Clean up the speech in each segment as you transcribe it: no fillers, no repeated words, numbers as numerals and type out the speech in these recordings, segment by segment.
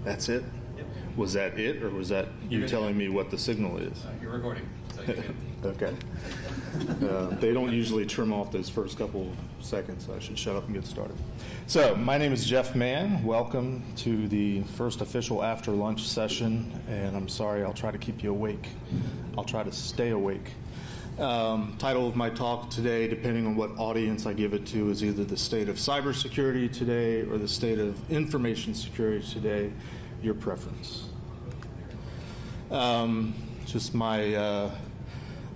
That's it? Yep. Was that it, or was that you telling me what the signal is? You're recording, so you can. Okay. They don't usually trim off those first couple seconds, so I should shut up and get started. So, my name is Jeff Mann. Welcome to the first official after lunch session, and I'm sorry, I'll try to keep you awake. I'll try to stay awake. Title of my talk today, depending on what audience I give it to, is either the state of cybersecurity today or the state of information security today, your preference. Just my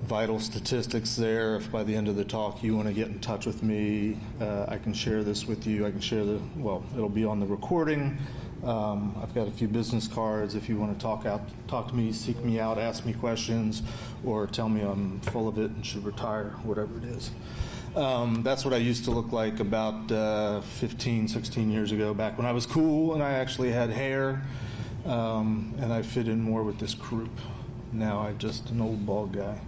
vital statistics there. If by the end of the talk you want to get in touch with me, I can share this with you. I can share it'll be on the recording. I've got a few business cards if you want to talk to me, seek me out, ask me questions, or tell me I'm full of it and should retire, whatever it is. That's what I used to look like about 15, 16 years ago, back when I was cool and I actually had hair, and I fit in more with this group. Now I'm just an old bald guy.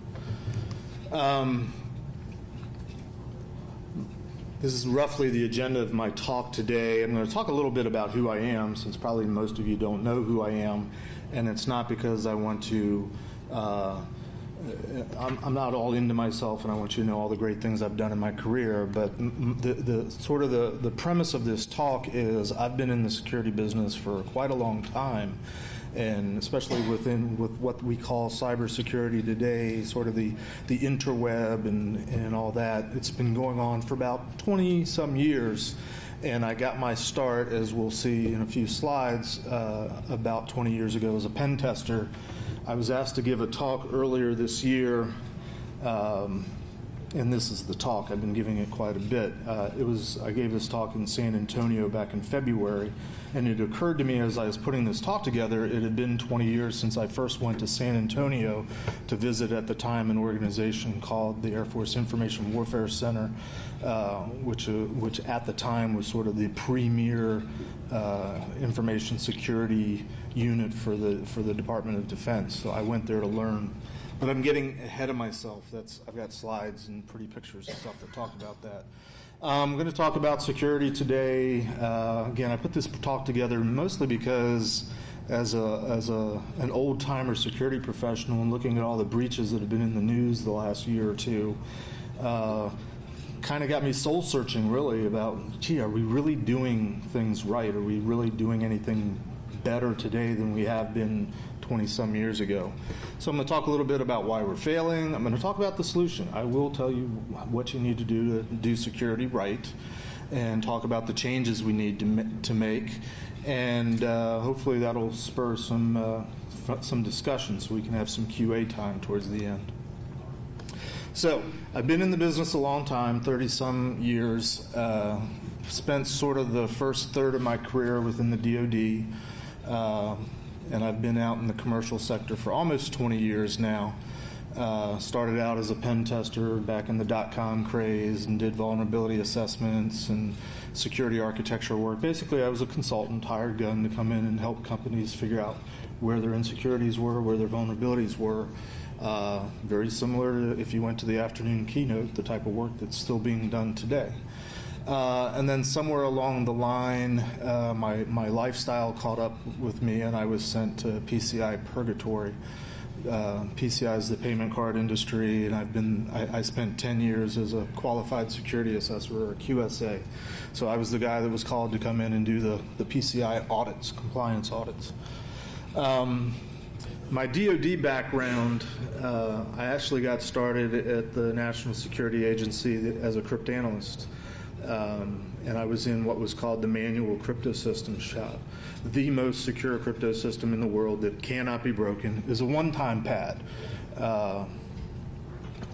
This is roughly the agenda of my talk today. I'm going to talk a little bit about who I am, since probably most of you don't know who I am, and it's not because I want to, I'm not all into myself and I want you to know all the great things I've done in my career, but the premise of this talk is I've been in the security business for quite a long time, and especially with what we call cybersecurity today, sort of the interweb and all that. It's been going on for about 20-some years, and I got my start, as we'll see in a few slides, about 20 years ago as a pen tester. I was asked to give a talk earlier this year, and this is the talk. I've been giving it quite a bit. I gave this talk in San Antonio back in February, and it occurred to me as I was putting this talk together, it had been 20 years since I first went to San Antonio to visit, at the time, an organization called the Air Force Information Warfare Center, which at the time was sort of the premier information security unit for the Department of Defense. So I went there to learn. But I'm getting ahead of myself. I've got slides and pretty pictures and stuff that talk about that. I'm going to talk about security today. Again, I put this talk together mostly because as an old-timer security professional and looking at all the breaches that have been in the news the last year or two, kind of got me soul-searching, really, about, are we really doing things right? Are we really doing anything better today than we have been 20-some years ago? So I'm going to talk a little bit about why we're failing. I'm going to talk about the solution. I will tell you what you need to do security right, and talk about the changes we need to make, and hopefully that'll spur some discussion so we can have some QA time towards the end. So I've been in the business a long time, 30-some years. Spent sort of the first third of my career within the DoD. And I've been out in the commercial sector for almost 20 years now. Started out as a pen tester back in the .com craze and did vulnerability assessments and security architecture work. Basically, I was a consultant, hired gun to come in and help companies figure out where their insecurities were, where their vulnerabilities were. Very similar to, if you went to the afternoon keynote, the type of work that's still being done today. And then somewhere along the line, my lifestyle caught up with me, and I was sent to PCI purgatory. PCI is the payment card industry, and I spent 10 years as a qualified security assessor, or a QSA. So I was the guy that was called to come in and do the PCI audits, compliance audits. My DoD background, I actually got started at the National Security Agency as a cryptanalyst. And I was in what was called the manual crypto system shop. The most secure crypto system in the world that cannot be broken is a one-time pad.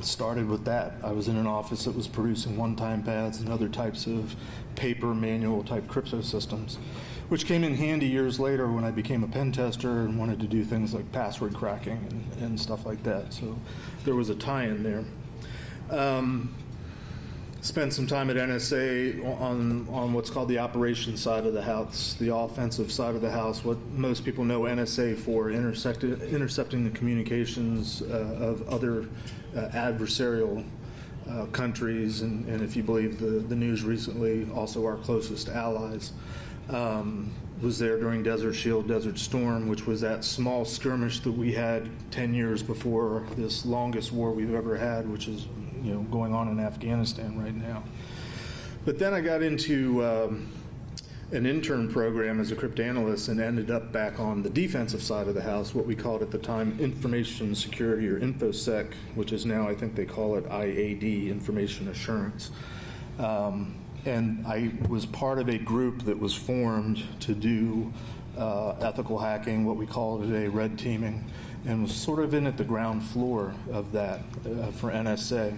Started with that. I was in an office that was producing one-time pads and other types of paper manual type crypto systems, which came in handy years later when I became a pen tester and wanted to do things like password cracking and stuff like that. So there was a tie-in there. Spent some time at NSA on what's called the operations side of the house, the offensive side of the house, what most people know NSA for, intercepting the communications of other adversarial countries, and if you believe the news recently, also our closest allies. Was there during Desert Shield, Desert Storm, which was that small skirmish that we had 10 years before this longest war we've ever had, which is going on in Afghanistan right now. But then I got into an intern program as a cryptanalyst and ended up back on the defensive side of the house, what we called at the time information security, or InfoSec, which is now, I think they call it IAD, information assurance. And I was part of a group that was formed to do ethical hacking, what we call today red teaming, and was sort of in at the ground floor of that for NSA.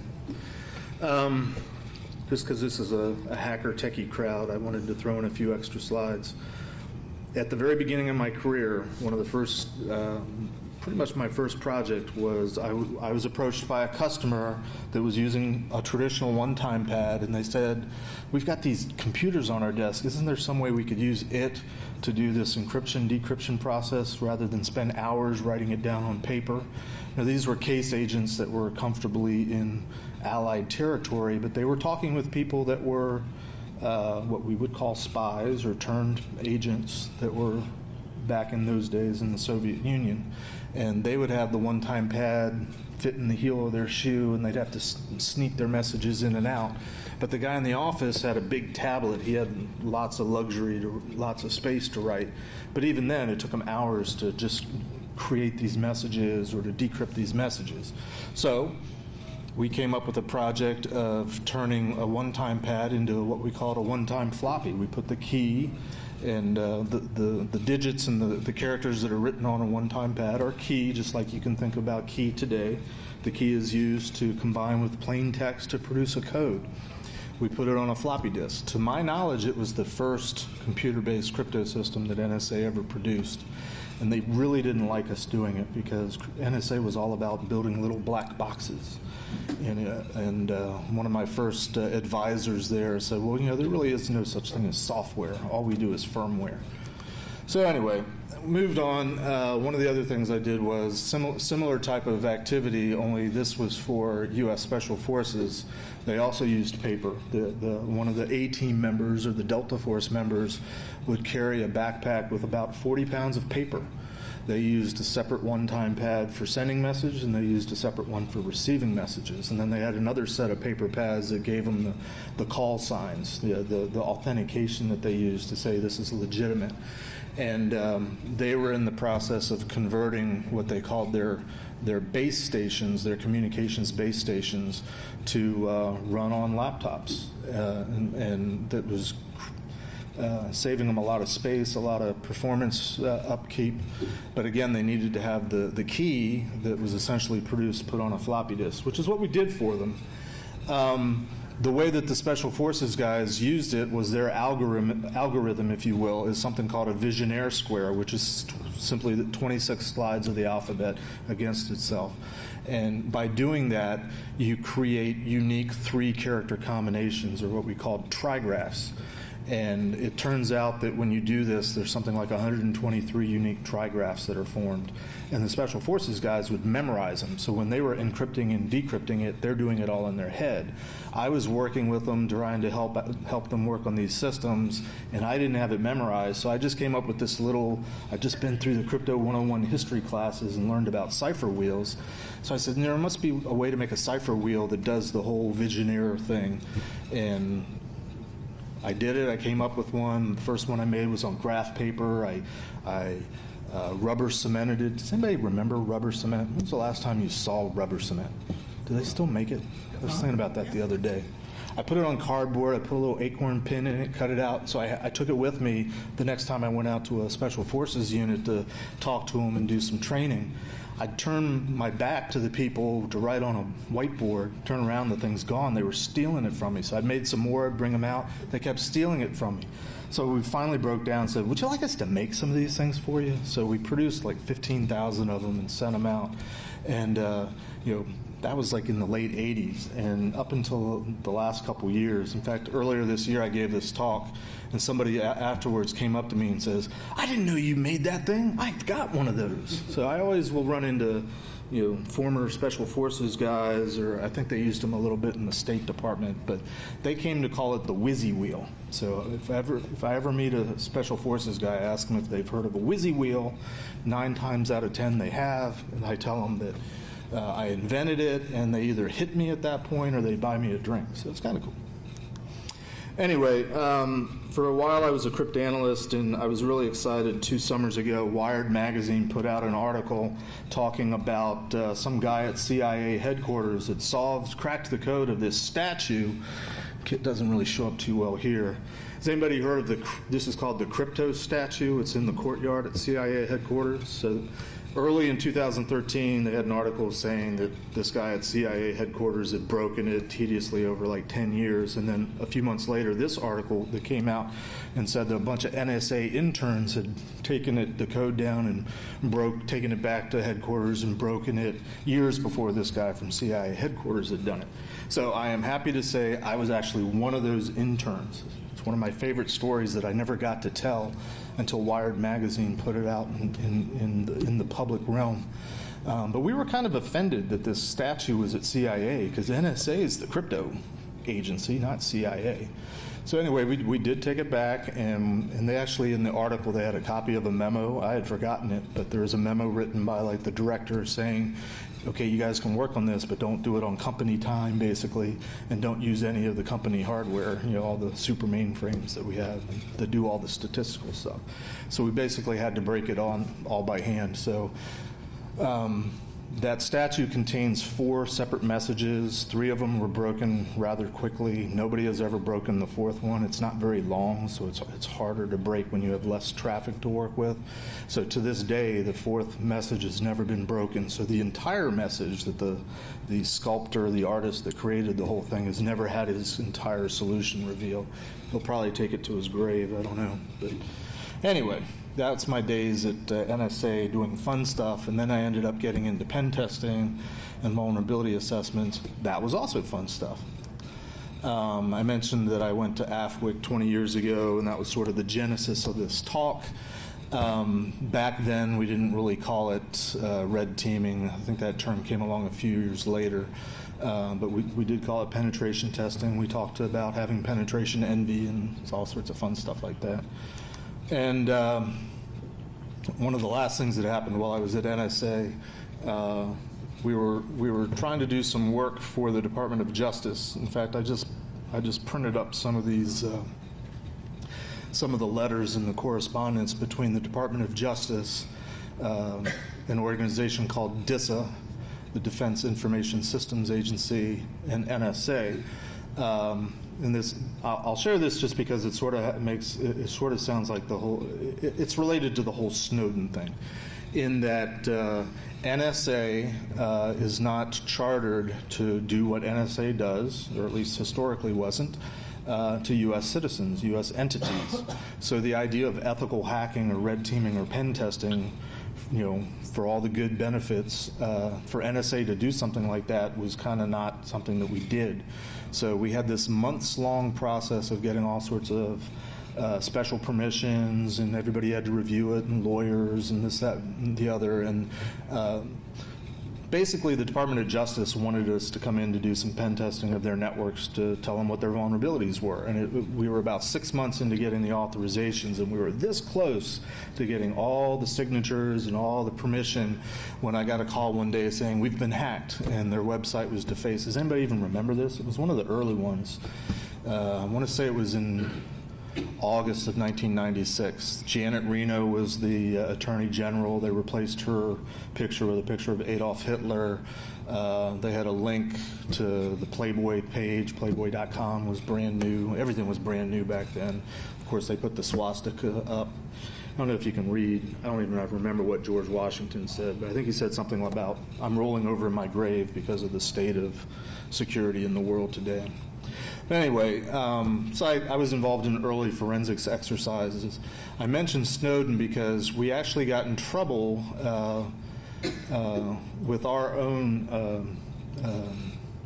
Just because this is a hacker techie crowd, I wanted to throw in a few extra slides. At the very beginning of my career, one of the first, pretty much my first project was I was approached by a customer that was using a traditional one-time pad, and they said, we've got these computers on our desk. Isn't there some way we could use it to do this encryption, decryption process rather than spend hours writing it down on paper? Now, these were case agents that were comfortably in Allied territory, but they were talking with people that were what we would call spies or turned agents that were back in those days in the Soviet Union. And they would have the one-time pad fit in the heel of their shoe, and they'd have to sneak their messages in and out. But the guy in the office had a big tablet. He had lots of luxury, lots of space to write. But even then, it took him hours to just create these messages or to decrypt these messages. So we came up with a project of turning a one-time pad into what we called a one-time floppy. We put the key and the digits and the characters that are written on a one-time pad are key, just like you can think about key today. The key is used to combine with plain text to produce a code. We put it on a floppy disk. To my knowledge, it was the first computer-based crypto system that NSA ever produced. And they really didn't like us doing it because NSA was all about building little black boxes. And one of my first advisors there said, well, there really is no such thing as software. All we do is firmware. So anyway, moved on. One of the other things I did was similar type of activity, only this was for U.S. Special Forces. They also used paper. One of the A-team members or the Delta Force members would carry a backpack with about 40 pounds of paper. They used a separate one-time pad for sending message, and they used a separate one for receiving messages. And then they had another set of paper pads that gave them the call signs, the authentication that they used to say this is legitimate. And they were in the process of converting what they called their base stations, their communications base stations, to run on laptops. And that was saving them a lot of space, a lot of performance upkeep. But again, they needed to have the key that was essentially produced, put on a floppy disk, which is what we did for them. The way that the Special Forces guys used it was their algorithm, if you will, is something called a Visionaire square, which is simply the 26 slides of the alphabet against itself. And by doing that, you create unique 3-character combinations, or what we call trigraphs. And it turns out that when you do this, there's something like 123 unique trigraphs that are formed. And the Special Forces guys would memorize them. So when they were encrypting and decrypting it, they're doing it all in their head. I was working with them, trying to help them work on these systems, and I didn't have it memorized. So I just came up with this I've just been through the Crypto 101 history classes and learned about cipher wheels. So I said, there must be a way to make a cipher wheel that does the whole Visionaire thing. And I did it. I came up with one. The first one I made was on graph paper. I rubber cemented it. Does anybody remember rubber cement? When was the last time you saw rubber cement? Do they still make it? I was thinking about that the other day. I put it on cardboard. I put a little acorn pin in it, cut it out. So I took it with me the next time I went out to a Special Forces unit to talk to them and do some training. I'd turn my back to the people to write on a whiteboard, turn around, the thing's gone. They were stealing it from me. So I'd made some more, I'd bring them out. They kept stealing it from me. So we finally broke down and said, would you like us to make some of these things for you? So we produced like 15,000 of them and sent them out. And, that was like in the late 80s. And up until the last couple years, in fact, earlier this year I gave this talk, and somebody afterwards came up to me and says, I didn't know you made that thing. I've got one of those. So I always will run into former Special Forces guys, or I think they used them a little bit in the State Department, but they came to call it the Whizzy Wheel. So if I ever meet a Special Forces guy, I ask them if they've heard of a Whizzy Wheel. 9 times out of 10 they have, and I tell them that I invented it, and they either hit me at that point or they buy me a drink. So it's kind of cool. Anyway, for a while I was a cryptanalyst, and I was really excited. 2 summers ago, Wired magazine put out an article talking about some guy at CIA headquarters that cracked the code of this statue. It doesn't really show up too well here. Has anybody heard of this is called the crypto statue? It's in the courtyard at CIA headquarters. So early in 2013, they had an article saying that this guy at CIA headquarters had broken it tediously over like 10 years. And then a few months later, this article that came out and said that a bunch of NSA interns had taken the code down and taken it back to headquarters and broken it years before this guy from CIA headquarters had done it. So I am happy to say I was actually one of those interns. It's one of my favorite stories that I never got to tell until Wired magazine put it out in the public realm. But we were kind of offended that this statue was at CIA, because NSA is the crypto agency, not CIA. So anyway, we did take it back, and they actually, in the article, they had a copy of a memo. I had forgotten it, but there was a memo written by like the director saying, okay, you guys can work on this, but don't do it on company time, basically, and don't use any of the company hardware, all the super mainframes that we have that do all the statistical stuff. So we basically had to break it on all by hand. So that statue contains 4 separate messages. 3 of them were broken rather quickly. Nobody has ever broken the 4th one. It's not very long, so it's harder to break when you have less traffic to work with. So to this day, the 4th message has never been broken. So the entire message that the sculptor, the artist that created the whole thing, has never had his entire solution revealed. He'll probably take it to his grave, I don't know. But anyway, that's my days at NSA doing fun stuff, and then I ended up getting into pen testing and vulnerability assessments. That was also fun stuff. I mentioned that I went to AFWIC 20 years ago, and that was sort of the genesis of this talk. Back then, we didn't really call it red teaming. I think that term came along a few years later. But we did call it penetration testing. We talked about having penetration envy and all sorts of fun stuff like that. And one of the last things that happened while I was at NSA, we were trying to do some work for the Department of Justice. In fact, I just printed up some of these, some of the letters and the correspondence between the Department of Justice, an organization called DISA, the Defense Information Systems Agency, and NSA. And this, I'll share this just because it sort of sounds like it's related to the whole Snowden thing, in that NSA is not chartered to do what NSA does, or at least historically wasn't, to U.S. citizens, U.S. entities. So the idea of ethical hacking or red teaming or pen testing, for all the good benefits, for NSA to do something like that was kind of not something that we did. So we had this months-long process of getting all sorts of special permissions, and everybody had to review it, and lawyers, and this, that, and the other. And basically, the Department of Justice wanted us to come in to do some pen testing of their networks to tell them what their vulnerabilities were. And we were about 6 months into getting the authorizations, and we were this close to getting all the signatures and all the permission when I got a call one day saying, we've been hacked, and their website was defaced. Does anybody even remember this? It was one of the early ones. I want to say it was in August of 1996. Janet Reno was the Attorney General. They replaced her picture with a picture of Adolf Hitler. They had a link to the Playboy page. Playboy.com was brand new. Everything was brand new back then. Of course, they put the swastika up. I don't know if you can read. I don't even remember what George Washington said, but I think he said something about, I'm rolling over in my grave because of the state of security in the world today. But anyway, so I was involved in early forensics exercises. I mentioned Snowden because we actually got in trouble with our own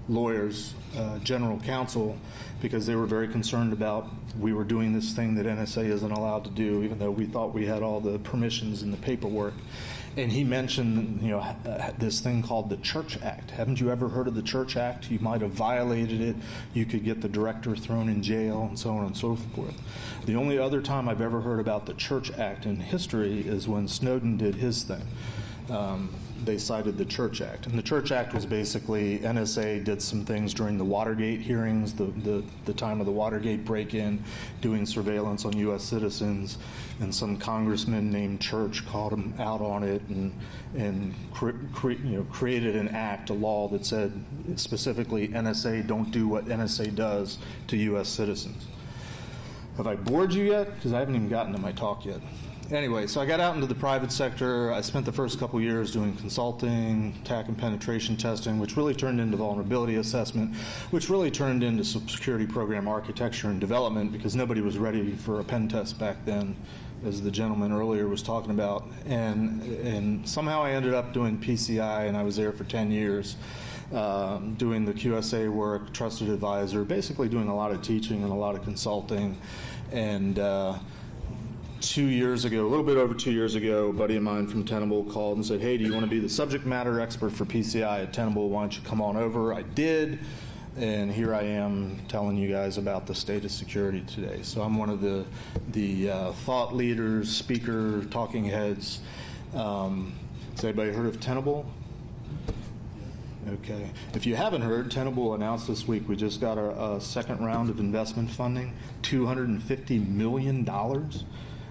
lawyers, general counsel, because they were very concerned about we were doing this thing that NSA isn't allowed to do, even though we thought we had all the permissions and the paperwork. And he mentioned, this thing called the Church Act. Haven't you ever heard of the Church Act? You might have violated it. You could get the director thrown in jail, and so on and so forth. The only other time I've ever heard about the Church Act in history is when Snowden did his thing. They cited the Church Act. And the Church Act was basically NSA did some things during the Watergate hearings, the time of the Watergate break-in, doing surveillance on U.S. citizens, and some congressman named Church called him out on it and created an act, a law that said specifically NSA don't do what NSA does to U.S. citizens. Have I bored you yet? Because I haven't even gotten to my talk yet. Anyway, so I got out into the private sector. I spent the first couple years doing consulting, attack and penetration testing, which really turned into vulnerability assessment, which really turned into security program architecture and development, because nobody was ready for a pen test back then, as the gentleman earlier was talking about. And somehow I ended up doing PCI, and I was there for 10 years. Doing the QSA work, trusted advisor, basically doing a lot of teaching and a lot of consulting. And 2 years ago, a little bit over 2 years ago, a buddy of mine from Tenable called and said, hey, do you want to be the subject matter expert for PCI at Tenable? Why don't you come on over? I did, and here I am telling you guys about the state of security today. So I'm one of the thought leaders, speaker, talking heads. Has anybody heard of Tenable? Okay. If you haven't heard, Tenable announced this week we just got a second round of investment funding, $250 million.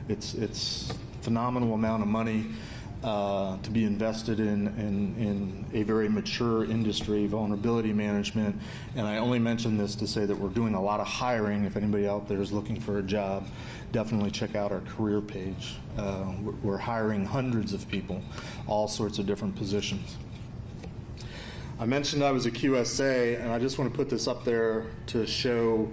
It's a phenomenal amount of money to be invested in a very mature industry, vulnerability management. And I only mention this to say that we're doing a lot of hiring. If anybody out there is looking for a job, definitely check out our career page. We're hiring hundreds of people, all sorts of different positions. I mentioned I was a QSA, and I just want to put this up there to show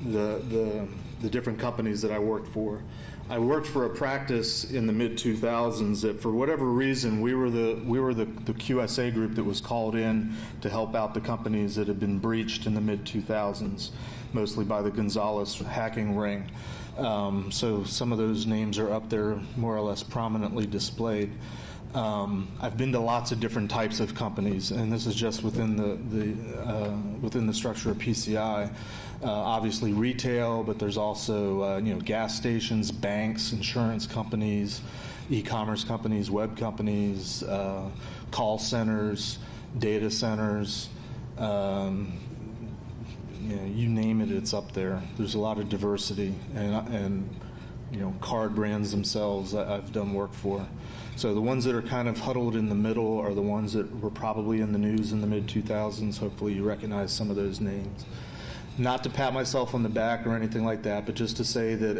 the different companies that I worked for. I worked for a practice in the mid-2000s that, for whatever reason, we were the QSA group that was called in to help out the companies that had been breached in the mid-2000s, mostly by the Gonzalez hacking ring. So some of those names are up there more or less prominently displayed. I've been to lots of different types of companies, and this is just within the structure of PCI. Obviously retail, but there's also gas stations, banks, insurance companies, e-commerce companies, web companies, call centers, data centers. You name it, it's up there. There's a lot of diversity, and card brands themselves I've done work for. So the ones that are kind of huddled in the middle are the ones that were probably in the news in the mid-2000s. Hopefully you recognize some of those names. Not to pat myself on the back or anything like that, but just to say that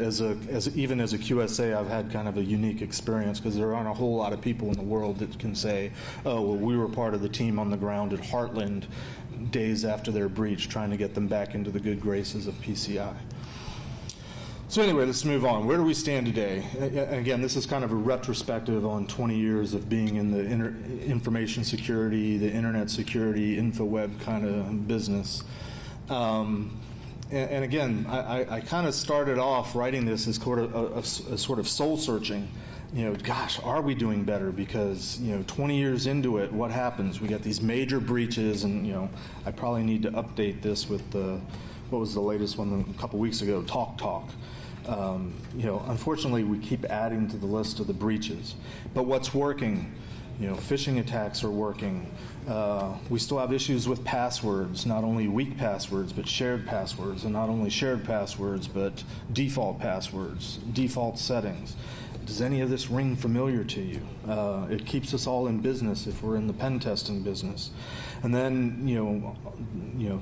even as a QSA, I've had kind of a unique experience, because there aren't a whole lot of people in the world that can say, oh, well, we were part of the team on the ground at Heartland days after their breach, trying to get them back into the good graces of PCI. So anyway, let's move on. Where do we stand today? Again, this is kind of a retrospective on 20 years of being in the information security, the internet security, InfoWeb kind of business. And again, I kind of started off writing this as sort of soul searching. Gosh, are we doing better? Because 20 years into it, what happens? We got these major breaches, and I probably need to update this with what was the latest one a couple weeks ago? TalkTalk. Unfortunately, we keep adding to the list of the breaches. But what's working? Phishing attacks are working. We still have issues with passwords, not only weak passwords, but shared passwords, and not only shared passwords, but default passwords, default settings. Does any of this ring familiar to you? It keeps us all in business if we're in the pen testing business. And then,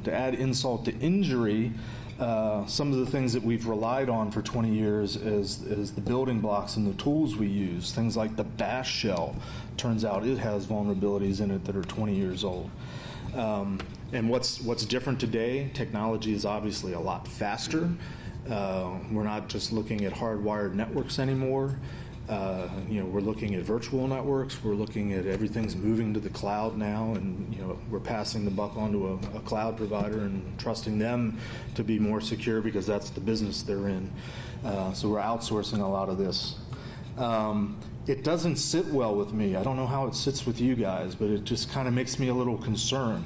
to add insult to injury, some of the things that we've relied on for 20 years is the building blocks and the tools we use. Things like the bash shell. Turns out it has vulnerabilities in it that are 20 years old. And what's different today? Technology is obviously a lot faster. We're not just looking at hardwired networks anymore. We're looking at virtual networks. We're looking at everything's moving to the cloud now, and we're passing the buck on to a cloud provider and trusting them to be more secure because that's the business they're in. So we're outsourcing a lot of this. It doesn't sit well with me. I don't know how it sits with you guys, but it just kind of makes me a little concerned.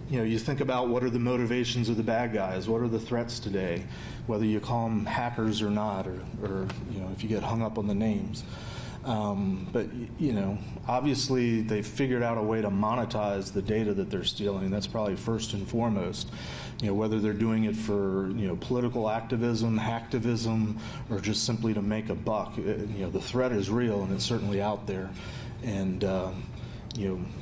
You think about what are the motivations of the bad guys, what are the threats today, whether you call them hackers or not, or if you get hung up on the names. But obviously they've figured out a way to monetize the data that they're stealing. That's probably first and foremost. Whether they're doing it for political activism, hacktivism, or just simply to make a buck. The threat is real and it's certainly out there. And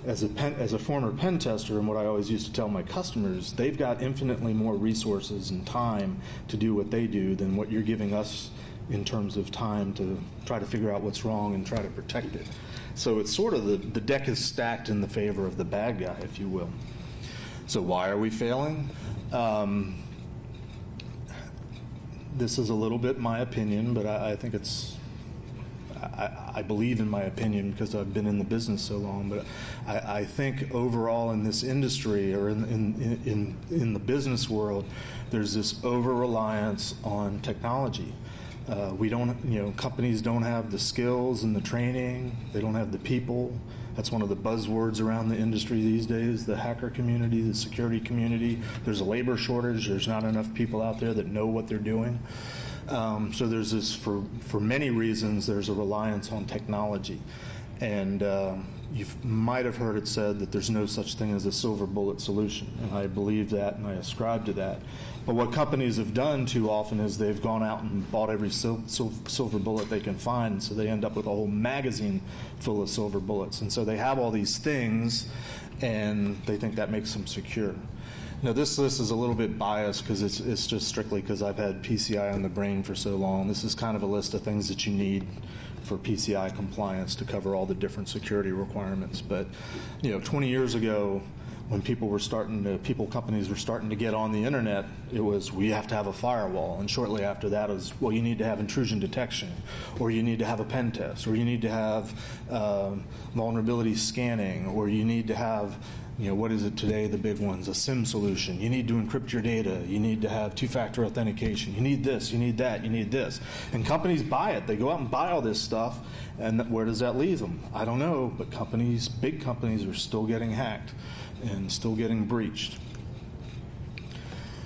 as a former pen tester, and what I always used to tell my customers, they've got infinitely more resources and time to do what they do than what you're giving us in terms of time to try to figure out what's wrong and try to protect it. So it's sort of the deck is stacked in the favor of the bad guy, if you will. So why are we failing? This is a little bit my opinion, but I think I believe in my opinion because I've been in the business so long. But I think overall in this industry or in the business world, there's this over-reliance on technology. Companies don't have the skills and the training. They don't have the people. That's one of the buzzwords around the industry these days, the hacker community, the security community. There's a labor shortage. There's not enough people out there that know what they're doing. So there's this, for many reasons, there's a reliance on technology. And you might have heard it said that there's no such thing as a silver bullet solution. And I believe that and I ascribe to that. But what companies have done too often is they've gone out and bought every silver bullet they can find, so they end up with a whole magazine full of silver bullets. And so they have all these things, and they think that makes them secure. Now, this list is a little bit biased because it's just strictly because I've had PCI on the brain for so long. This is kind of a list of things that you need for PCI compliance to cover all the different security requirements. But 20 years ago, when companies were starting to get on the internet, it was, we have to have a firewall. And shortly after that, it was, well, you need to have intrusion detection, or you need to have a pen test, or you need to have vulnerability scanning, or you need to have, what is it today, the big ones, a SIM solution. You need to encrypt your data. You need to have two-factor authentication. You need this, you need that, you need this. And companies buy it. They go out and buy all this stuff, and where does that leave them? I don't know, but big companies are still getting hacked and still getting breached.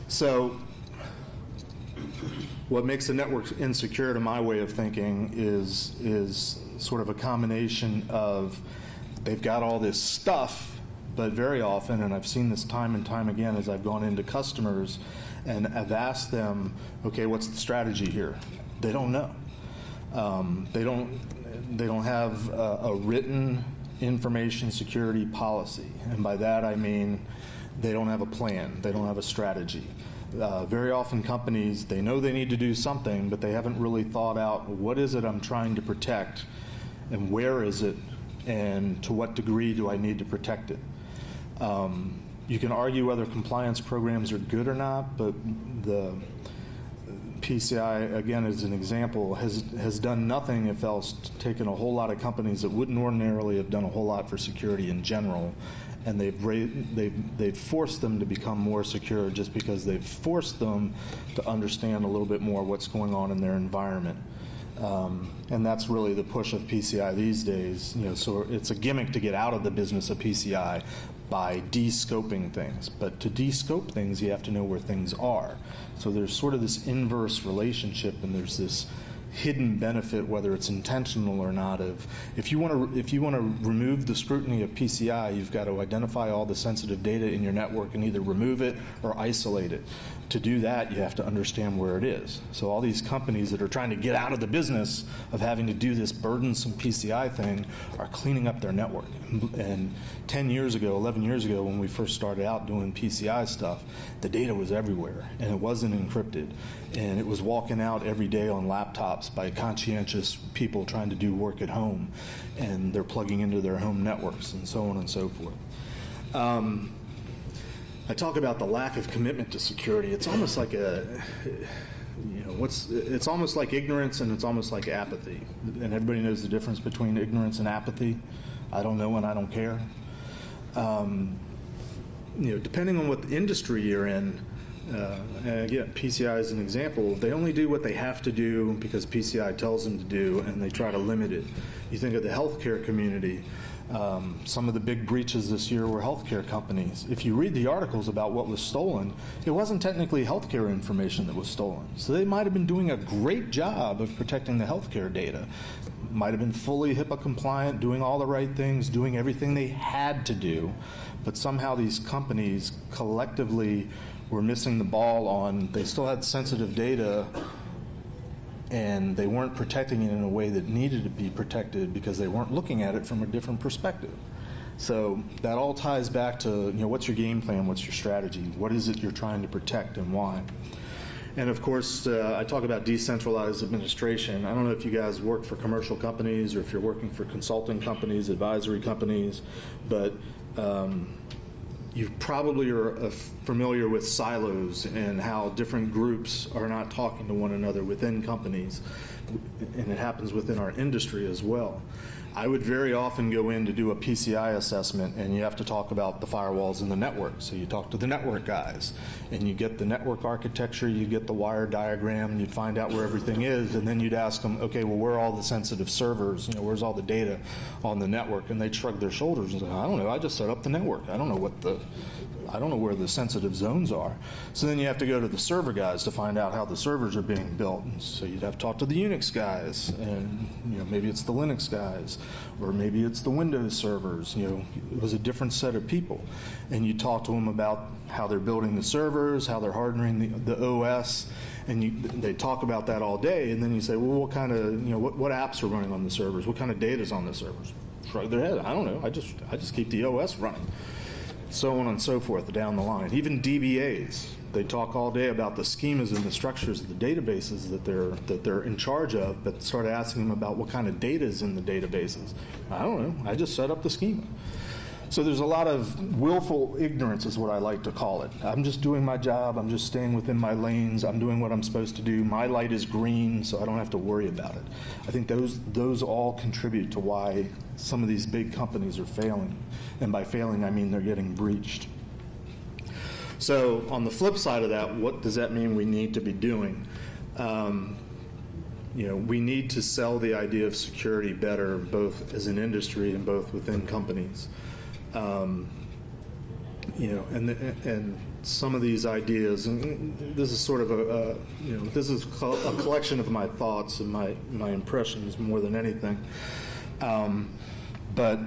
So what makes a network insecure, to my way of thinking, is sort of a combination of they've got all this stuff, but very often, and I've seen this time and time again as I've gone into customers and I've asked them, okay, what's the strategy here? They don't know. They don't have a written information security policy, and by that I mean they don't have a plan, they don't have a strategy. Very often companies, they know they need to do something, but they haven't really thought out what is it I'm trying to protect, and where is it, and to what degree do I need to protect it. You can argue whether compliance programs are good or not, but the PCI, again, as an example, has done nothing, if else, taken a whole lot of companies that wouldn't ordinarily have done a whole lot for security in general, and they've forced them to become more secure just because they've forced them to understand a little bit more what's going on in their environment. And that's really the push of PCI these days. So it's a gimmick to get out of the business of PCI by de-scoping things. But to de-scope things, you have to know where things are. So there's sort of this inverse relationship, and there's this hidden benefit, whether it's intentional or not, of if you want to remove the scrutiny of PCI, you've got to identify all the sensitive data in your network and either remove it or isolate it. To do that, you have to understand where it is. So all these companies that are trying to get out of the business of having to do this burdensome PCI thing are cleaning up their network. And 10 years ago, 11 years ago, when we first started out doing PCI stuff, the data was everywhere, and it wasn't encrypted. And it was walking out every day on laptops by conscientious people trying to do work at home, and they're plugging into their home networks and so on and so forth. I talk about the lack of commitment to security. It's almost like it's almost like ignorance and it's almost like apathy. And everybody knows the difference between ignorance and apathy. I don't know and I don't care. Depending on what industry you're in, and again, PCI is an example, they only do what they have to do because PCI tells them to do, and they try to limit it. You think of the healthcare community, some of the big breaches this year were healthcare companies. If you read the articles about what was stolen, it wasn't technically healthcare information that was stolen. So they might have been doing a great job of protecting the healthcare data. Might have been fully HIPAA compliant, doing all the right things, doing everything they had to do, but somehow these companies collectively were missing the ball on, they still had sensitive data and they weren't protecting it in a way that needed to be protected because they weren't looking at it from a different perspective. So that all ties back to, what's your game plan, what's your strategy, what is it you're trying to protect and why? And of course, I talk about decentralized administration. I don't know if you guys work for commercial companies or if you're working for consulting companies, advisory companies, but you probably are familiar with silos and how different groups are not talking to one another within companies, and it happens within our industry as well. I would very often go in to do a PCI assessment, and you have to talk about the firewalls and the network. So you talk to the network guys, and you get the network architecture, you get the wire diagram, and you'd find out where everything is, and then you'd ask them, okay, well, where are all the sensitive servers? Where's all the data on the network? And they'd shrug their shoulders and say, I don't know, I just set up the network. I don't know where the sensitive zones are. So then you have to go to the server guys to find out how the servers are being built. And so you'd have to talk to the Unix guys, and maybe it's the Linux guys, or maybe it's the Windows servers. It was a different set of people. And you talk to them about how they're building the servers, how they're hardening the OS, and they talk about that all day. And then you say, well, what kind of, what apps are running on the servers? What kind of data is on the servers? Shrug their head. I don't know. I just keep the OS running. So on and so forth down the line. Even DBAs, they talk all day about the schemas and the structures of the databases that they're in charge of, but start asking them about what kind of data is in the databases. I don't know. I just set up the schema. So there's a lot of willful ignorance is what I like to call it. I'm just doing my job. I'm just staying within my lanes. I'm doing what I'm supposed to do. My light is green, so I don't have to worry about it. I think those all contribute to why some of these big companies are failing. And by failing, I mean they're getting breached. So on the flip side of that, what does that mean we need to be doing? We need to sell the idea of security better, both as an industry and both within companies. And some of these ideas, and this is sort of a collection of my thoughts and my impressions more than anything. But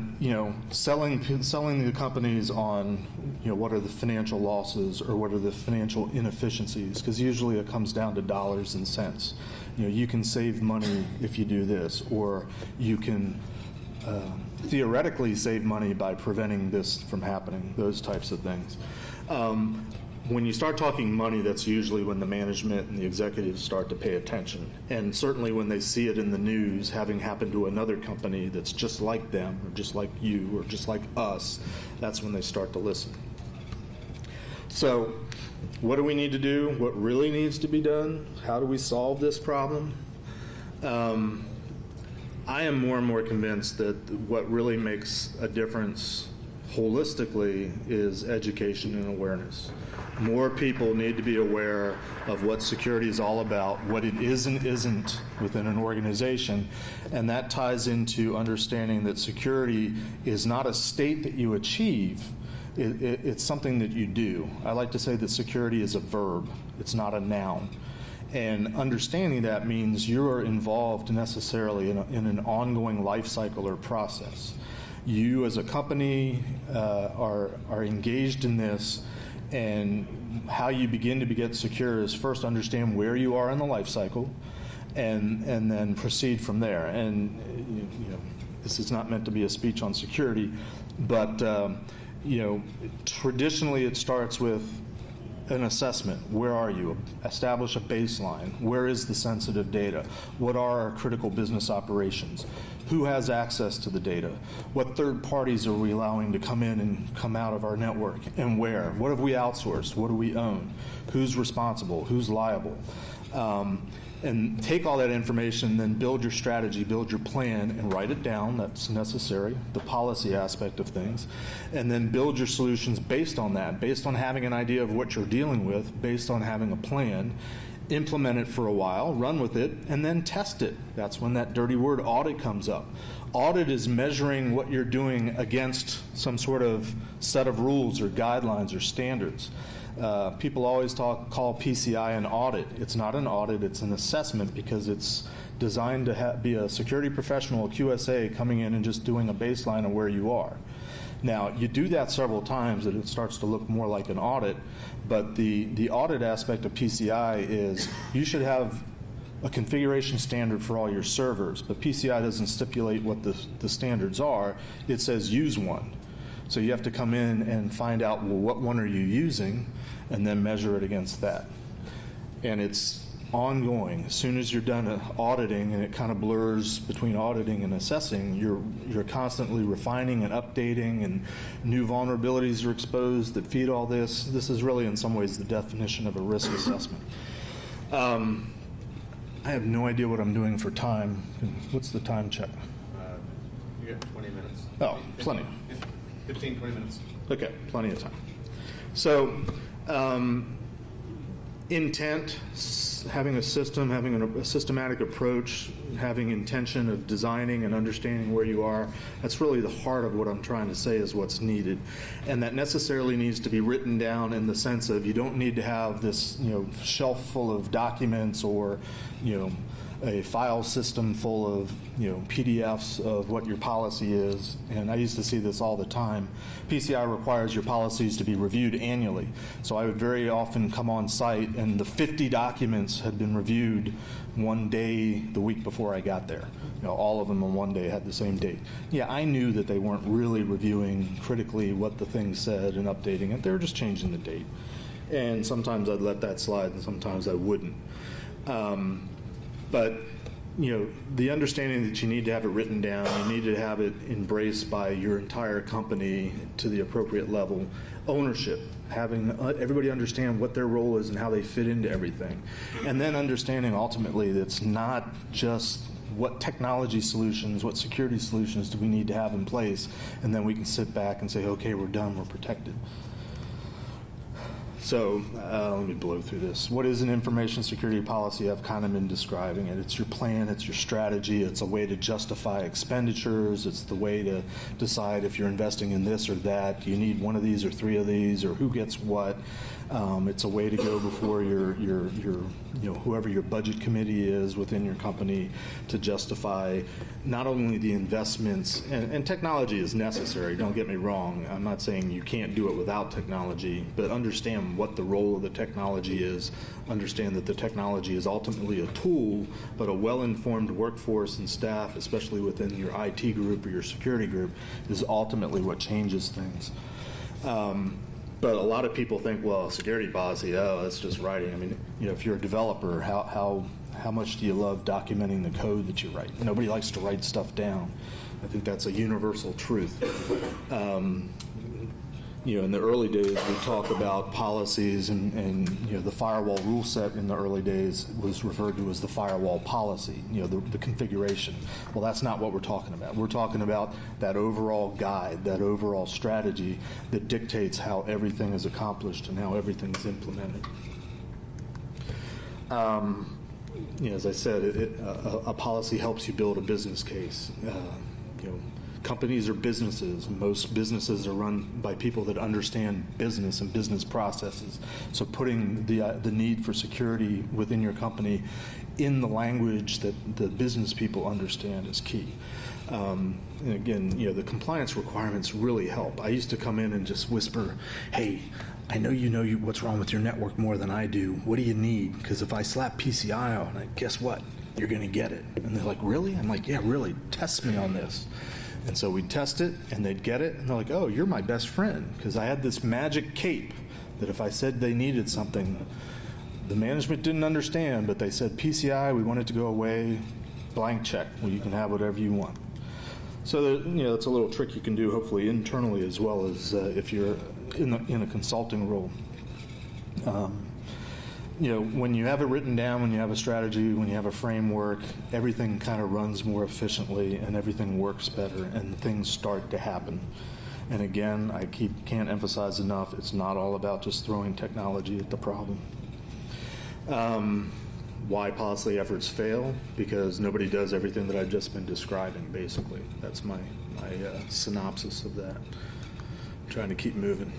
selling the companies on what are the financial losses or what are the financial inefficiencies, because usually it comes down to dollars and cents. You can save money if you do this, or you can theoretically save money by preventing this from happening, those types of things. When you start talking money, that's usually when the management and the executives start to pay attention. And certainly when they see it in the news, having happened to another company that's just like them, or just like you, or just like us, that's when they start to listen. So what do we need to do? What really needs to be done? How do we solve this problem? I am more and more convinced that what really makes a difference holistically is education and awareness. More people need to be aware of what security is all about, what it is and isn't within an organization, and that ties into understanding that security is not a state that you achieve, it's something that you do. I like to say that security is a verb, it's not a noun. And understanding that means you are involved necessarily in an ongoing life cycle or process. You as a company are engaged in this, and how you begin to get secure is first understand where you are in the life cycle, and then proceed from there. And this is not meant to be a speech on security, but traditionally it starts with an assessment. Where are you? Establish a baseline. Where is the sensitive data? What are our critical business operations? Who has access to the data? What third parties are we allowing to come in and come out of our network, and where? What have we outsourced? What do we own? Who's responsible? Who's liable? And take all that information, then build your strategy, build your plan, and write it down. That's necessary, the policy aspect of things. And then build your solutions based on that, based on having an idea of what you're dealing with, based on having a plan. Implement it for a while, run with it, and then test it. That's when that dirty word audit comes up. Audit is measuring what you're doing against some sort of set of rules or guidelines or standards. People always call PCI an audit. It's not an audit, it's an assessment, because it's designed to be a security professional, a QSA, coming in and just doing a baseline of where you are. Now, you do that several times and it starts to look more like an audit, but the audit aspect of PCI is you should have a configuration standard for all your servers, but PCI doesn't stipulate what the standards are. It says use one. So you have to come in and find out, well, what one are you using, and then measure it against that. And it's ongoing. As soon as you're done auditing, and it kind of blurs between auditing and assessing, you're constantly refining and updating, and new vulnerabilities are exposed that feed all this. This is really, in some ways, the definition of a risk assessment. I have no idea what I'm doing for time. What's the time check? You got 20 minutes. Oh, plenty. 15, 20 minutes. Okay, plenty of time. So, intent, having a system, having a systematic approach, having intention of designing and understanding where you are, that's really the heart of what I'm trying to say is what's needed. And that necessarily needs to be written down in the sense of you don't need to have this, shelf full of documents or, a file system full of PDFs of what your policy is. And I used to see this all the time. PCI requires your policies to be reviewed annually. So I would very often come on site and the 50 documents had been reviewed one day the week before I got there. All of them on one day had the same date. Yeah, I knew that they weren't really reviewing critically what the thing said and updating it. They were just changing the date. And sometimes I'd let that slide and sometimes I wouldn't. But the understanding that you need to have it written down, you need to have it embraced by your entire company to the appropriate level. Ownership, having everybody understand what their role is and how they fit into everything. And then understanding ultimately that it's not just what technology solutions, what security solutions do we need to have in place, and then we can sit back and say, okay, we're done, we're protected. So let me blow through this. What is an information security policy? I've kind of been describing it. It's your plan, it's your strategy, it's a way to justify expenditures, it's the way to decide if you're investing in this or that. Do you need one of these or three of these, or who gets what? It's a way to go before your whoever your budget committee is within your company to justify not only the investments, and technology is necessary, don't get me wrong. I'm not saying you can't do it without technology, but understand what the role of the technology is. Understand that the technology is ultimately a tool, but a well-informed workforce and staff, especially within your IT group or your security group, is ultimately what changes things. But a lot of people think, well, security policy, that's just writing. I mean, if you're a developer, how much do you love documenting the code that you write? Nobody likes to write stuff down. I think that's a universal truth. In the early days, we talk about policies, and the firewall rule set in the early days was referred to as the firewall policy, the configuration. Well, that's not what we're talking about. We're talking about that overall guide, that overall strategy that dictates how everything is accomplished and how everything is implemented. As I said, a policy helps you build a business case. Companies are businesses. Most businesses are run by people that understand business and business processes. So putting the need for security within your company in the language that the business people understand is key. And again, the compliance requirements really help. I used to come in and just whisper, hey, I know what's wrong with your network more than I do. What do you need? Because if I slap PCI on it, guess what? You're going to get it. And they're like, really? I'm like, yeah, really. Test me on this. And so we'd test it, and they'd get it, and they're like, oh, you're my best friend, because I had this magic cape that if I said they needed something, the management didn't understand, but they said, PCI, we want it to go away, blank check. Well, you can have whatever you want. So that's a little trick you can do, hopefully, internally as well as if you're in a consulting role. when you have it written down, when you have a strategy, when you have a framework, everything kind of runs more efficiently and everything works better and things start to happen. And again, I can't emphasize enough, it's not all about just throwing technology at the problem. Why policy efforts fail? Because nobody does everything that I've just been describing, basically. That's my synopsis of that. I'm trying to keep moving.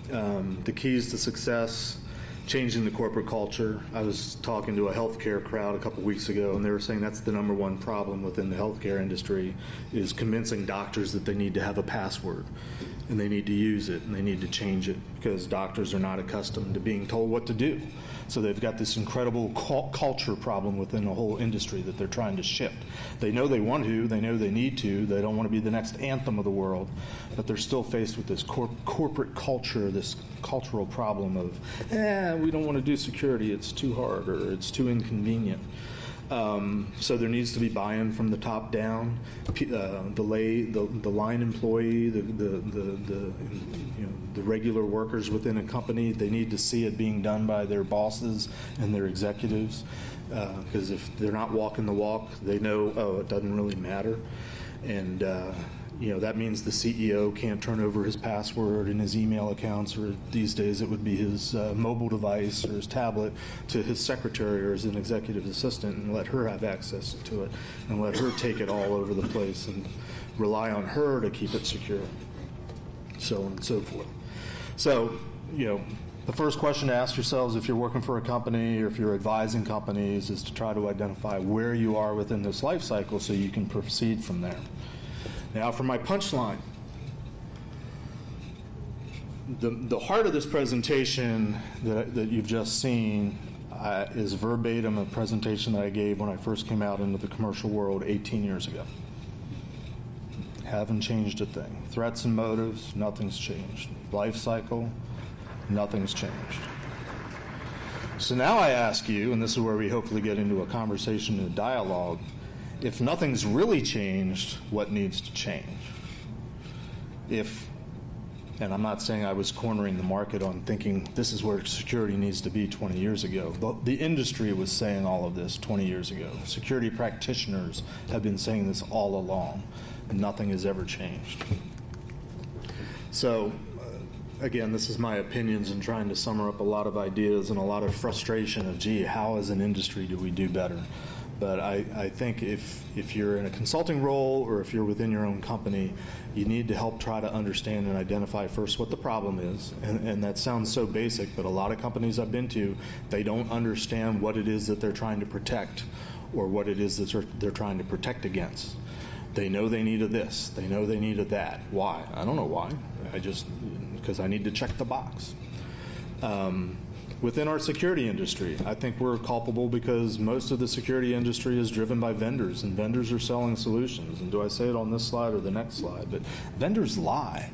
The keys to success: changing the corporate culture. I was talking to a healthcare crowd a couple weeks ago, and they were saying that's the number one problem within the healthcare industry, is convincing doctors that they need to have a password, and they need to use it, and they need to change it, because doctors are not accustomed to being told what to do. So they've got this incredible culture problem within the whole industry that they're trying to shift. They know they want to, they know they need to, they don't want to be the next Anthem of the world, but they're still faced with this corporate culture, this cultural problem of, we don't want to do security, it's too hard or it's too inconvenient. So there needs to be buy-in from the top down. The line employee, the regular workers within a company, they need to see it being done by their bosses and their executives. Because if they're not walking the walk, they know, it doesn't really matter. And that means the CEO can't turn over his password and his email accounts, or these days it would be his mobile device or his tablet, to his secretary or his an executive assistant, and let her have access to it and let her take it all over the place and rely on her to keep it secure, so on and so forth. So, the first question to ask yourselves if you're working for a company or if you're advising companies is to try to identify where you are within this life cycle so you can proceed from there. Now, for my punchline, the heart of this presentation that you've just seen is verbatim a presentation that I gave when I first came out into the commercial world 18 years ago. Haven't changed a thing. Threats and motives, nothing's changed. Life cycle, nothing's changed. So now I ask you, and this is where we hopefully get into a conversation and a dialogue, if nothing's really changed, what needs to change? And I'm not saying I was cornering the market on thinking this is where security needs to be 20 years ago. The industry was saying all of this 20 years ago. Security practitioners have been saying this all along. Nothing has ever changed. So, again, this is my opinions and trying to sum up a lot of ideas and a lot of frustration of, how as an industry do we do better? But I think if you're in a consulting role or if you're within your own company, you need to help try to understand and identify first what the problem is. And that sounds so basic, but a lot of companies I've been to, they don't understand what it is that they're trying to protect or what it is that they're trying to protect against. They know they need a this. They know they need a that. Why? I don't know why. Because I need to check the box. Within our security industry, I think we're culpable because most of the security industry is driven by vendors, and vendors are selling solutions. And do I say it on this slide or the next slide? But vendors lie.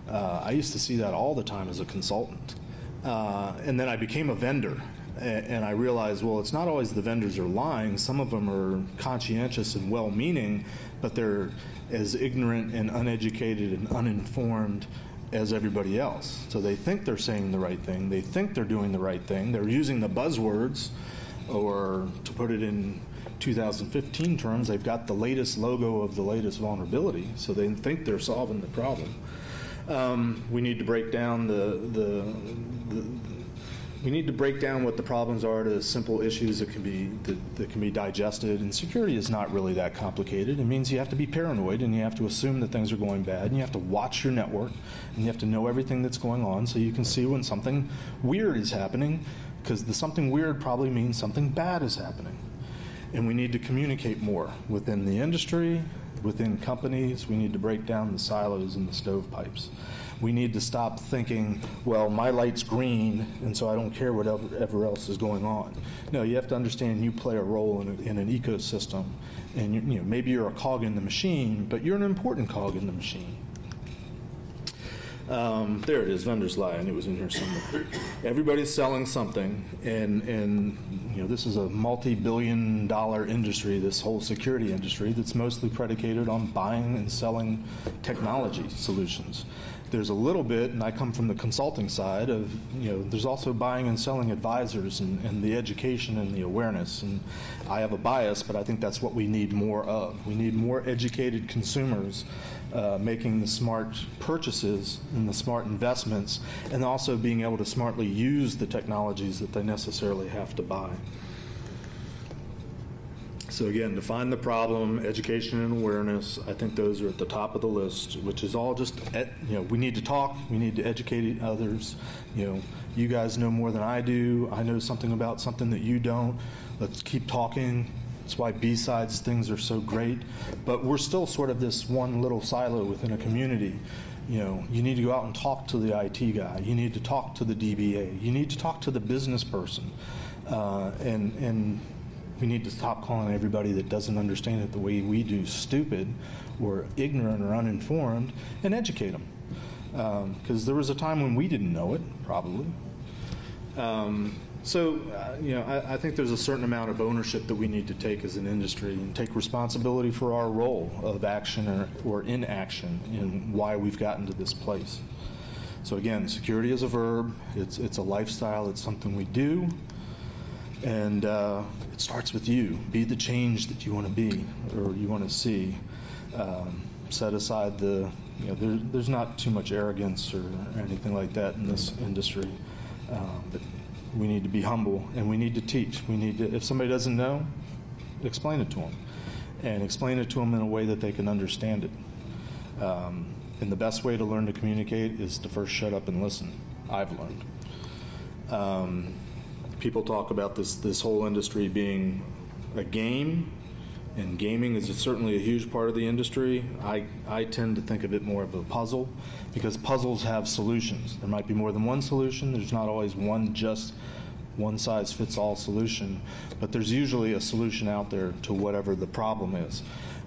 I used to see that all the time as a consultant. And then I became a vendor, and I realized, well, it's not always the vendors are lying. Some of them are conscientious and well-meaning, but they're as ignorant and uneducated and uninformed as everybody else. So they think they're saying the right thing. They think they're doing the right thing. They're using the buzzwords, or to put it in 2015 terms, they've got the latest logo of the latest vulnerability, so they think they're solving the problem. We need to break down we need to break down what the problems are to simple issues that can be digested. And security is not really that complicated. It means you have to be paranoid, and you have to assume that things are going bad, and you have to watch your network, and you have to know everything that's going on so you can see when something weird is happening, because the something weird probably means something bad is happening. And we need to communicate more within the industry, within companies. We need to break down the silos and the stovepipes. We need to stop thinking, well, my light's green, and so I don't care whatever else is going on. No, you have to understand you play a role in an ecosystem, and maybe you're a cog in the machine, but you're an important cog in the machine. There it is, vendors lie, and it was in here somewhere. Everybody's selling something, and this is a multi-billion-dollar industry, this whole security industry, that's mostly predicated on buying and selling technology solutions. There's a little bit, and I come from the consulting side of, there's also buying and selling advisors and the education and the awareness. And I have a bias, but I think that's what we need more of. We need more educated consumers making the smart purchases and the smart investments, and also being able to smartly use the technologies that they necessarily have to buy. So again, define the problem, education and awareness. I think those are at the top of the list, which is all just, we need to talk, we need to educate others. You guys know more than I do. I know something about something that you don't. Let's keep talking. That's why B-Sides things are so great. But we're still sort of this one little silo within a community. You need to go out and talk to the IT guy. You need to talk to the DBA. You need to talk to the business person. And we need to stop calling everybody that doesn't understand it the way we do stupid or ignorant or uninformed, and educate them. Because there was a time when we didn't know it, probably. I think there's a certain amount of ownership that we need to take as an industry and take responsibility for our role of action or inaction in why we've gotten to this place. So again, security is a verb. It's a lifestyle. It's something we do. And it starts with you. Be the change that you want to be or you want to see. Set aside there's not too much arrogance or anything like that in this industry. But we need to be humble and we need to teach. We need to, if somebody doesn't know, explain it to them. And explain it to them in a way that they can understand it. And the best way to learn to communicate is to first shut up and listen. I've learned. People talk about this whole industry being a game, and gaming is certainly a huge part of the industry. I tend to think of it more of a puzzle, because puzzles have solutions. There might be more than one solution. There's not always one size fits all solution, but there's usually a solution out there to whatever the problem is,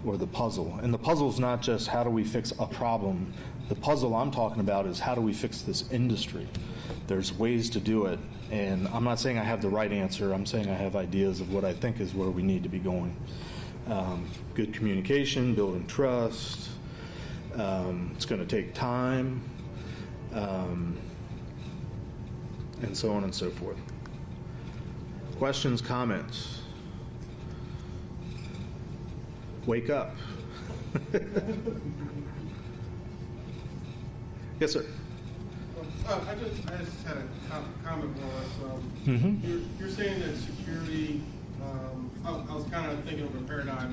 or the puzzle. And the puzzle is not just how do we fix a problem. The puzzle I'm talking about is how do we fix this industry. There's ways to do it, and I'm not saying I have the right answer. I'm saying I have ideas of what I think is where we need to be going. Good communication, building trust. It's going to take time, and so on and so forth. Questions, comments? Wake up. Yes, sir. I just had a comment more or less. You're saying that security, I was kind of thinking of a paradigm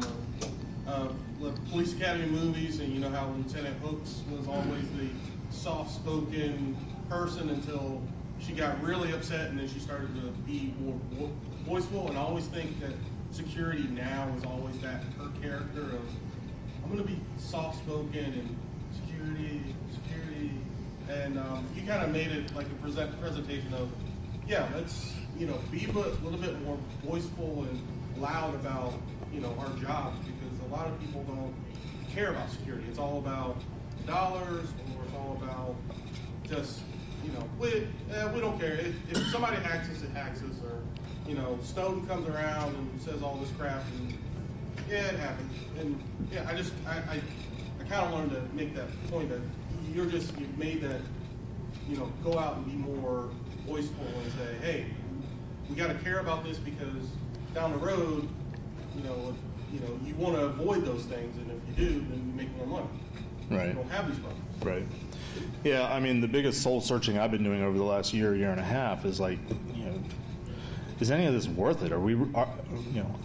of the Police Academy movies, and you know how Lieutenant Hooks was always the soft-spoken person until she got really upset and then she started to be more voiceful. And I always think that security now is always that her character of, I'm going to be soft-spoken and security. And you kind of made it like a presentation of, let's, be a little bit more voiceful and loud about, our jobs, because a lot of people don't care about security. It's all about dollars, or it's all about just, we don't care. If somebody hacks us, it hacks us, or, Snowden comes around and says all this crap, and it happens. And I kind of wanted to make that point that you've made that, go out and be more voiceful and say, hey, we got to care about this, because down the road, you want to avoid those things, and if you do, then you make more money. Right. You don't have these problems. Right. Yeah, I mean, the biggest soul searching I've been doing over the last year and a half is like, is any of this worth it?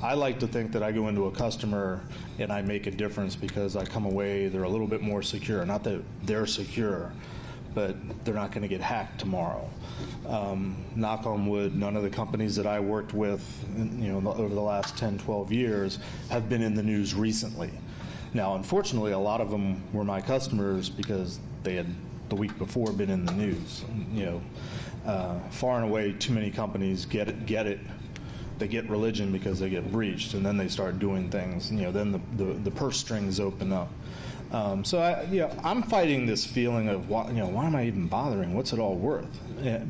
I like to think that I go into a customer and I make a difference because I come away, they're a little bit more secure. Not that they're secure, but they're not going to get hacked tomorrow. Knock on wood, none of the companies that I worked with, over the last 10, 12 years have been in the news recently. Now, unfortunately, a lot of them were my customers because they had the week before been in the news. Far and away, too many companies get it. They get religion because they get breached, and then they start doing things. Then the purse strings open up. I'm fighting this feeling of why am I even bothering? What's it all worth?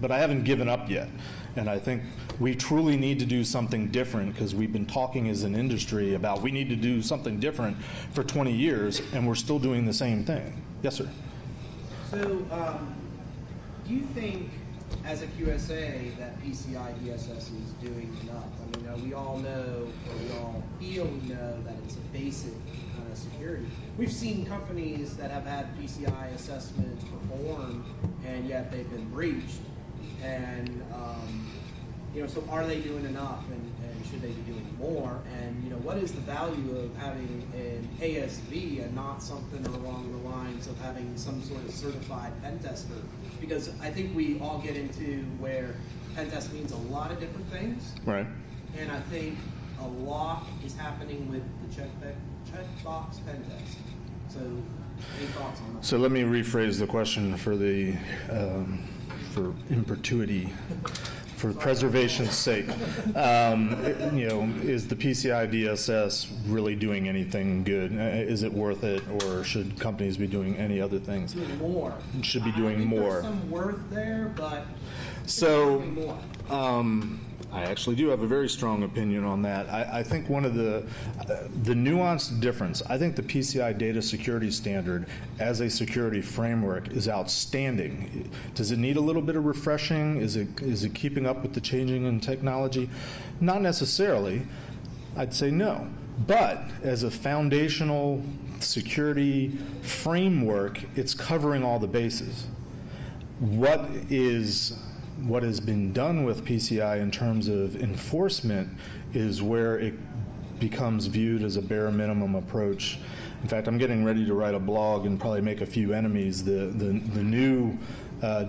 But I haven't given up yet, and I think we truly need to do something different, because we've been talking as an industry about we need to do something different for 20 years, and we're still doing the same thing. Yes, sir. So, do you think, as a QSA, that PCI DSS is doing enough? I mean, we all know, or we all feel we know that it's a basic kind of security. We've seen companies that have had PCI assessments performed, and yet they've been breached. And so are they doing enough, and should they be doing more? And what is the value of having an ASV and not something along the lines of having some sort of certified pen tester? Because I think we all get into where pen test means a lot of different things. Right. And I think a lot is happening with the checkbox pen test. So, any thoughts on that? So let me rephrase the question for the for impertuity, for preservation's sake. Is the PCI DSS really doing anything good? Is it worth it, or should companies be doing any other things? Doing more. Should be doing more. There's some worth there, but so doing more. I actually do have a very strong opinion on that. I think one of the nuanced difference, I think the PCI data security standard as a security framework is outstanding. Does it need a little bit of refreshing? Is it keeping up with the changing in technology? Not necessarily. I'd say no. But as a foundational security framework, it's covering all the bases. What has been done with PCI in terms of enforcement is where it becomes viewed as a bare minimum approach. In fact, I'm getting ready to write a blog and probably make a few enemies. The new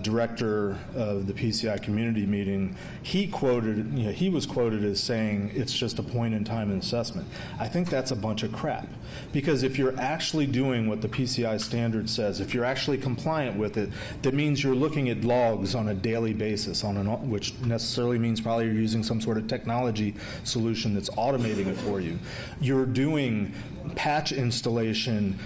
director of the PCI community meeting, he was quoted as saying it's just a point in time assessment. I think that's a bunch of crap, because if you're actually doing what the PCI standard says, if you're actually compliant with it, that means you're looking at logs on a daily basis, which necessarily means probably you're using some sort of technology solution that's automating it for you. You're doing patch installation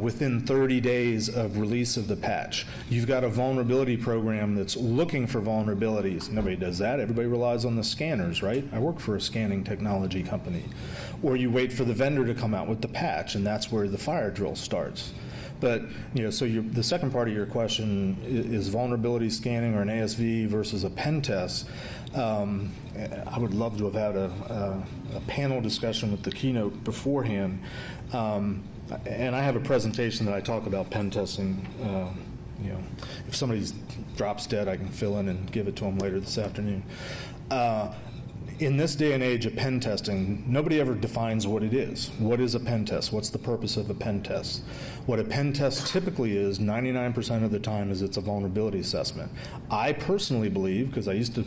within 30 days of release of the patch. You've got a vulnerability program that's looking for vulnerabilities. Nobody does that. Everybody relies on the scanners, right? I work for a scanning technology company. Or you wait for the vendor to come out with the patch, and that's where the fire drill starts. But, so the second part of your question is vulnerability scanning or an ASV versus a pen test. I would love to have had a panel discussion with the keynote beforehand. And I have a presentation that I talk about pen testing. If somebody drops dead, I can fill in and give it to them later this afternoon. In this day and age of pen testing, nobody ever defines what it is. What is a pen test? What's the purpose of a pen test? What a pen test typically is, 99% of the time, is it's a vulnerability assessment. I personally believe, because I used to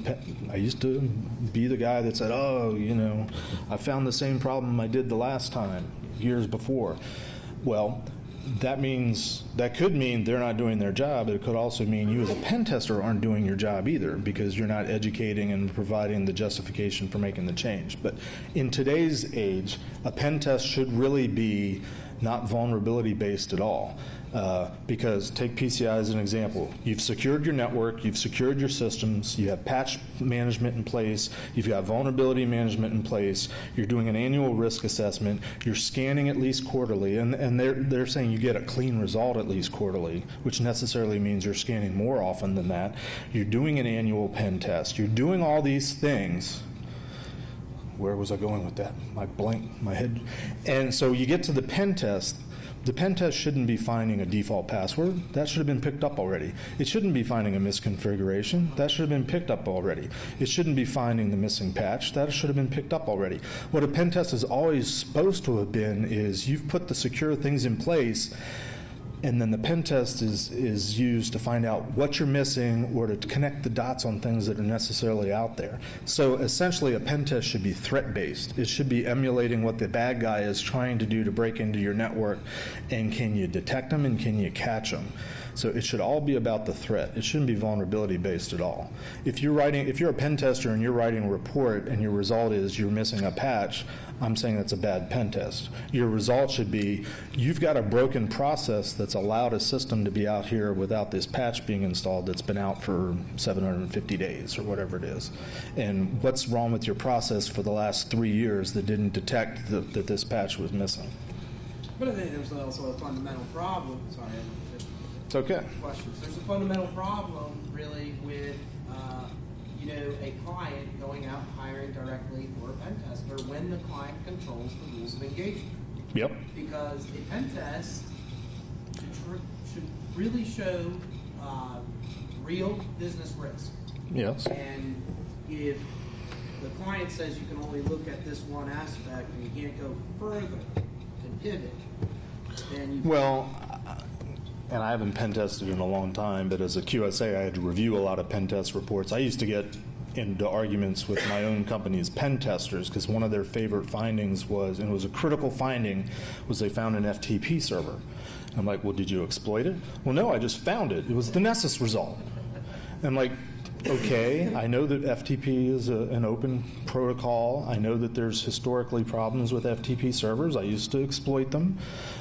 be the guy that said, I found the same problem I did the last time, years before. Well, that could mean they're not doing their job. It could also mean you as a pen tester aren't doing your job either, because you're not educating and providing the justification for making the change. But in today's age, a pen test should really be not vulnerability based at all. Because take PCI as an example. You've secured your network, you've secured your systems, you have patch management in place, you've got vulnerability management in place, you're doing an annual risk assessment, you're scanning at least quarterly, and they're saying you get a clean result at least quarterly, which necessarily means you're scanning more often than that. You're doing an annual pen test. You're doing all these things. Where was I going with that? My head. And so you get to the pen test. The pen test shouldn't be finding a default password. That should have been picked up already. It shouldn't be finding a misconfiguration. That should have been picked up already. It shouldn't be finding the missing patch. That should have been picked up already. What a pen test is always supposed to have been is you've put the secure things in place, and then the pen test is used to find out what you're missing or to connect the dots on things that are necessarily out there. So essentially a pen test should be threat-based. It should be emulating what the bad guy is trying to do to break into your network, and can you detect them and can you catch them? So it should all be about the threat. It shouldn't be vulnerability-based at all. If you're a pen tester and you're writing a report and your result is you're missing a patch, I'm saying that's a bad pen test. Your result should be you've got a broken process that's allowed a system to be out here without this patch being installed that's been out for 750 days or whatever it is. And what's wrong with your process for the last 3 years that didn't detect that this patch was missing? But I think there's also a fundamental problem. Sorry. It's okay. questions. There's a fundamental problem, really, with a client going out and hiring directly for a pen tester when the client controls the rules of engagement. Yep. Because a pen test should really show real business risk. Yes. And if the client says you can only look at this one aspect and you can't go further and pivot, then you and I haven't pen tested in a long time, but as a QSA, I had to review a lot of pen test reports. I used to get into arguments with my own company's pen testers because one of their favorite findings was, and it was a critical finding, was they found an FTP server. I'm like, well, did you exploit it? Well, no, I just found it. It was the Nessus result. I'm like, okay, I know that FTP is an open protocol. I know that there's historically problems with FTP servers. I used to exploit them.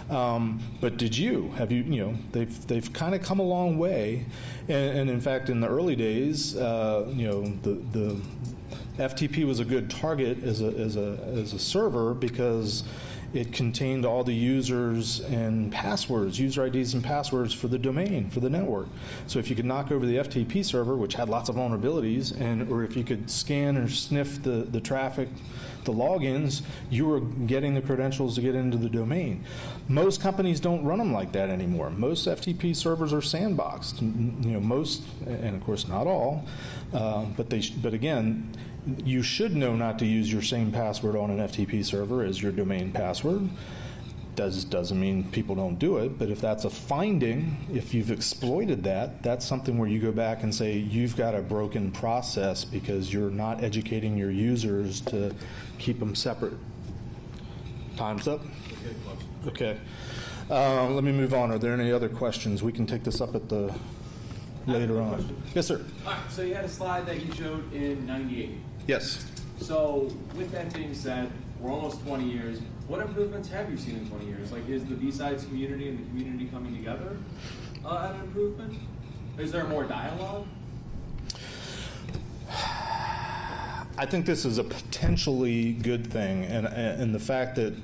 But did you? Have you, they've kind of come a long way. And in fact, in the early days, the FTP was a good target as a server because it contained all the users and passwords, user IDs and passwords for the domain, for the network. So if you could knock over the FTP server, which had lots of vulnerabilities, or if you could scan or sniff the traffic, the logins, you were getting the credentials to get into the domain. Most companies don't run them like that anymore. Most FTP servers are sandboxed. Most, and of course not all, but again, you should know not to use your same password on an FTP server as your domain password. Doesn't mean people don't do it, but if that's a finding, if you've exploited that, that's something where you go back and say you've got a broken process because you're not educating your users to keep them separate. Time's up? Okay. Let me move on. Are there any other questions? We can take this up at the later on. Question. Yes, sir. All right, so you had a slide that you showed in '98. Yes. So with that being said, we're almost 20 years. What improvements have you seen in 20 years? Like, is the B-Sides community and the community coming together at an improvement? Is there more dialogue? I think this is a potentially good thing, and the fact that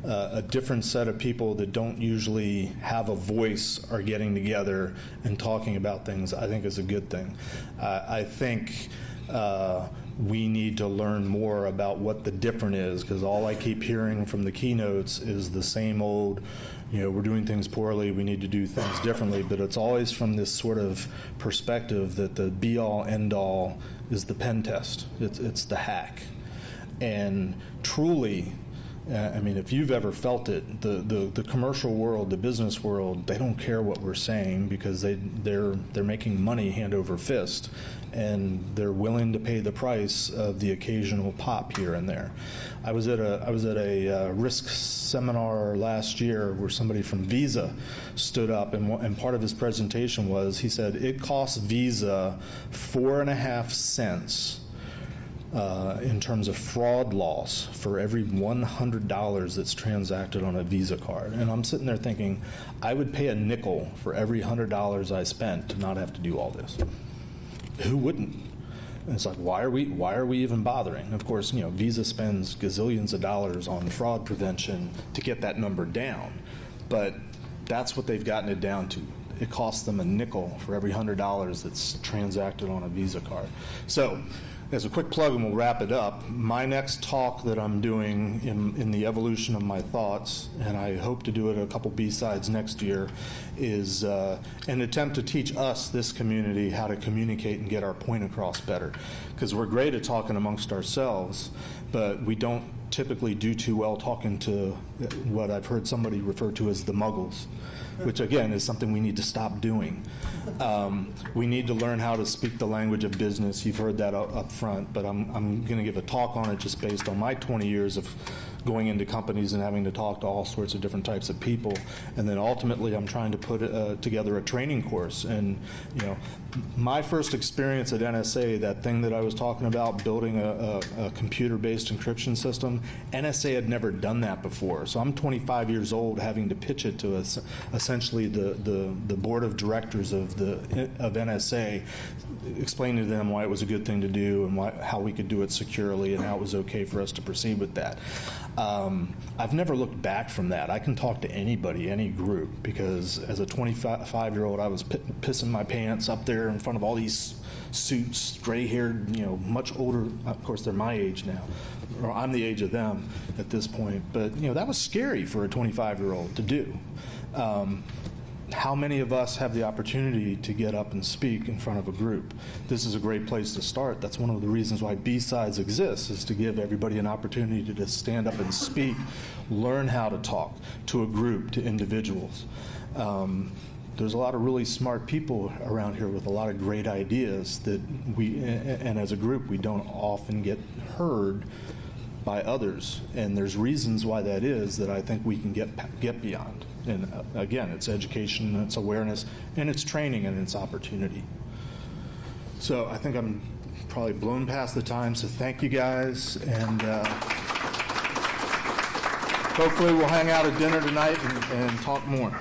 a different set of people that don't usually have a voice are getting together and talking about things, I think is a good thing. I think we need to learn more about what the different is, because all I keep hearing from the keynotes is the same old, we're doing things poorly, we need to do things differently, but it's always from this sort of perspective that the be-all, end-all is the pen test. It's the hack. And truly, if you've ever felt it, the commercial world, the business world, they don't care what we're saying because they're making money hand over fist, and they're willing to pay the price of the occasional pop here and there. I was at a risk seminar last year where somebody from Visa stood up, and part of his presentation was, he said, it costs Visa 4.5 cents in terms of fraud loss for every $100 that's transacted on a Visa card. And I'm sitting there thinking, I would pay a nickel for every $100 I spent to not have to do all this. Who wouldn't? And it's like, why are we even bothering? Of course, Visa spends gazillions of dollars on fraud prevention to get that number down, but that's what they've gotten it down to. It costs them a nickel for every $100 that's transacted on a Visa card. So, as a quick plug, and we'll wrap it up, my next talk that I'm doing in the evolution of my thoughts, and I hope to do it at a couple B-sides next year, is an attempt to teach us, this community, how to communicate and get our point across better. Because we're great at talking amongst ourselves, but we don't typically do too well talking to what I've heard somebody refer to as the muggles, which again is something we need to stop doing. We need to learn how to speak the language of business. You've heard that up front, but I'm going to give a talk on it just based on my 20 years of going into companies and having to talk to all sorts of different types of people. And then ultimately I'm trying to put together a training course. And my first experience at NSA, that thing that I was talking about, building a computer-based encryption system, NSA had never done that before. So I'm 25 years old having to pitch it to essentially the board of directors of NSA, explaining to them why it was a good thing to do and how we could do it securely and how it was okay for us to proceed with that. I've never looked back from that. I can talk to anybody, any group, because as a 25-year-old, I was pissing my pants up there in front of all these suits, gray-haired, much older. Of course, they're my age now, or I'm the age of them at this point. But that was scary for a 25-year-old to do. How many of us have the opportunity to get up and speak in front of a group? This is a great place to start. That's one of the reasons why B-Sides exists, is to give everybody an opportunity to just stand up and speak, learn how to talk to a group, to individuals. There's a lot of really smart people around here with a lot of great ideas that and as a group, we don't often get heard by others. And there's reasons why that is that I think we can get beyond. And again, it's education, it's awareness, and it's training, and it's opportunity. So I think I'm probably blown past the time, so thank you guys. And hopefully we'll hang out at dinner tonight and talk more.